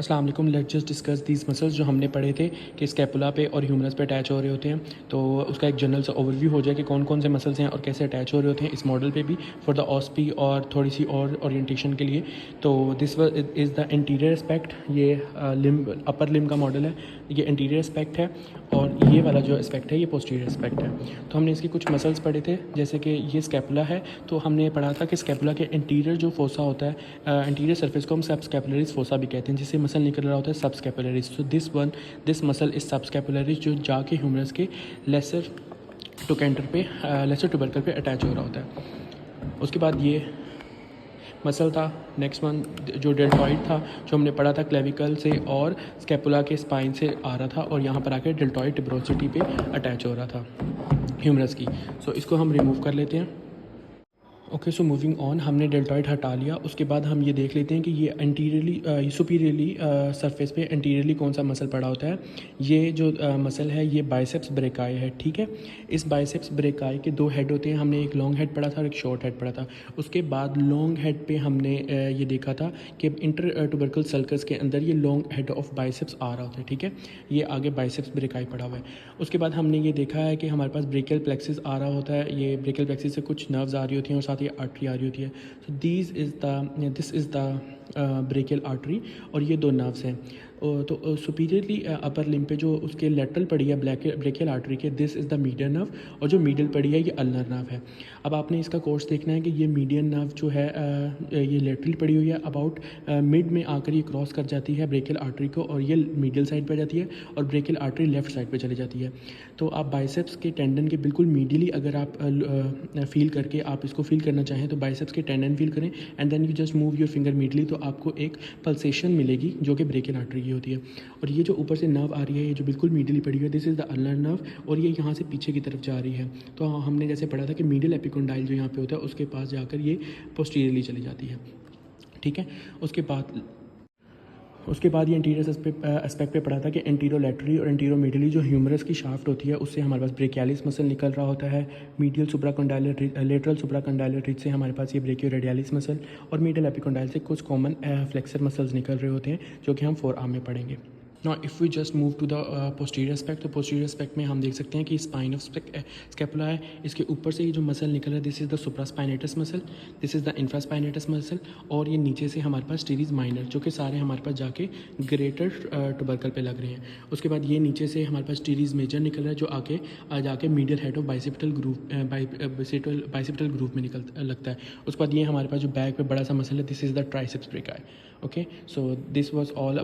अस्सलाम वालेकुम। Let's just discuss these muscles जो हमने पढ़े थे कि स्कैपुला पे और ह्यूमरस पे अटैच हो रहे होते हैं। तो उसका एक जनरल सा ओवरव्यू हो जाए कि कौन कौन से मसल्स हैं और कैसे अटैच हो रहे होते हैं इस मॉडल पे भी फॉर द ऑस्पी और थोड़ी सी और ओरिएंटेशन के लिए। तो this is the interior aspect. ये लिम्ब अपर लिम्ब का मॉडल है, ये इंटीरियर एस्पेक्ट है और ये वाला जो एस्पेक्ट है ये पोस्टीरियर एस्पेक्ट है। तो हमने इसके कुछ मसल्स पढ़े थे, जैसे कि ये स्कैपुला है। तो हमने पढ़ा था कि स्कैपुला के इंटीरियर जो फोसा होता है, इंटीरियर सरफेस को हम सब स्कैपुलरिस फोसा भी कहते हैं, जिससे मसल निकल रहा होता है सब स्कैपुलरिस। तो दिस मसल इज सब स्कैपुलरिस जो जाके ह्यूमरस के लेसर टोकेंटर पे लेसर टुबरकल पे अटैच हो रहा होता है। उसके बाद ये मसल था नेक्स्ट वन जो डेल्टॉइड था, जो हमने पढ़ा था क्लेविकल से और स्कैपुला के स्पाइन से आ रहा था और यहाँ पर आकर डेल्टॉइड टिब्रोसिटी पे अटैच हो रहा था ह्यूमरस की। सो इसको हम रिमूव कर लेते हैं। ओके, सो मूविंग ऑन, हमने डेल्टॉइड हटा लिया। उसके बाद हम ये देख लेते हैं कि ये एंटीरियरली सुपीरियरली सरफेस पे एंटीरियरली कौन सा मसल पड़ा होता है। ये जो मसल है ये बाइसेप्स ब्रेकाई है, ठीक है। इस बाइसेप्स ब्रेकाई के दो हेड होते हैं, हमने एक लॉन्ग हेड पढ़ा था और एक शॉर्ट हेड पढ़ा था। उसके बाद लॉन्ग हेड पे हमने ये देखा था कि इंटर ट्यूबरकल सल्कस के अंदर ये लॉन्ग हेड ऑफ बाइसेप्स आ रहा होता है, ठीक है। ये आगे बाइसेप्स ब्रेकाई पड़ा हुआ है। उसके बाद हमने ये देखा है कि हमारे पास ब्रेकियल प्लेक्सिस आ रहा होता है। ये ब्रेकियल प्लेक्सिस से कुछ नर्व्स आ रही होती हैं और साथ ही आर्टरी आ रही होती है। So this is the brachial artery और ये दो नर्व्स हैं। तो सुपीरियरली अपर लिम्ब पे जो उसके लेटरल पड़ी है ब्रेकियल आर्टरी के, this is the median nerve, और जो मीडियल पड़ी है ये अल्नर नर्व है। अब आपने इसका कोर्स देखना है कि ये मीडियन नर्व जो है ये लेटरल पड़ी हुई है, अबाउट मिड में आकर ये क्रॉस कर जाती है ब्रेकियल आर्टरी को और ये मीडियल साइड पर जाती है और ब्रेकियल आर्टरी लेफ्ट साइड पर चली जाती है। तो आप बाइसेप्स के टेंडन के बिल्कुल मीडियली अगर आप फील करके आप इसको फील करना चाहें तो बाइसेप्स के टेंडन फील करें and then you just move your finger medially, तो आपको एक पल्सेशन मिलेगी जो कि ब्रेकियल आर्टरी की होती है। और ये जो ऊपर से नर्व आ रही है, ये जो बिल्कुल मीडियली पड़ी हुई है, this is the ulnar nerve और ये यहाँ से पीछे की तरफ जा रही है। तो हमने जैसे पढ़ा था कि मीडियल एपिकोंडाइल जो यहाँ पे होता है उसके पास जाकर ये पोस्टीरियरली चली जाती है, ठीक है। उसके बाद ये इंटीरियर एस्पेक्ट पे पढ़ा था कि एंटीरोलैटरली और एंटीरोमीडियली जो ह्यूमरस की शाफ्ट होती है उससे हमारे पास ब्रेकियालिस मसल निकल रहा होता है। मीडियल सुप्राकंडाइलर लेटरल सुप्राकंडाइलर रिज से हमारे पास ये ब्रेकियोरेडियालिस मसल और मीडियल एपिकोंडाइल से कुछ कॉमन फ्लेक्सर मसल्स निकल रहे होते हैं जो कि हम फोर आर्म में पढ़ेंगे। Now if we just move to the posterior aspect, तो पोस्टीरियर एस्पेक्ट में हम देख सकते हैं कि स्पाइन ऑफ स्कैपुला है, इसके ऊपर से ये जो मसल निकल रहा है this is the supraspinatus muscle, this is the infraspinatus muscle, और ये नीचे से हमारे पास टीरीज माइनर जो कि सारे हमारे पास जाके ग्रेटर ट्यूबरकल पे लग रहे हैं। उसके बाद ये नीचे से हमारे पास टीरीज मेजर निकल रहा है जो आके जाके medial head of bicipital groove में लगता है। उसके बाद ये हमारे पास जो बैक पे बड़ा सा मसल है this is the triceps brachii. Okay, so this was all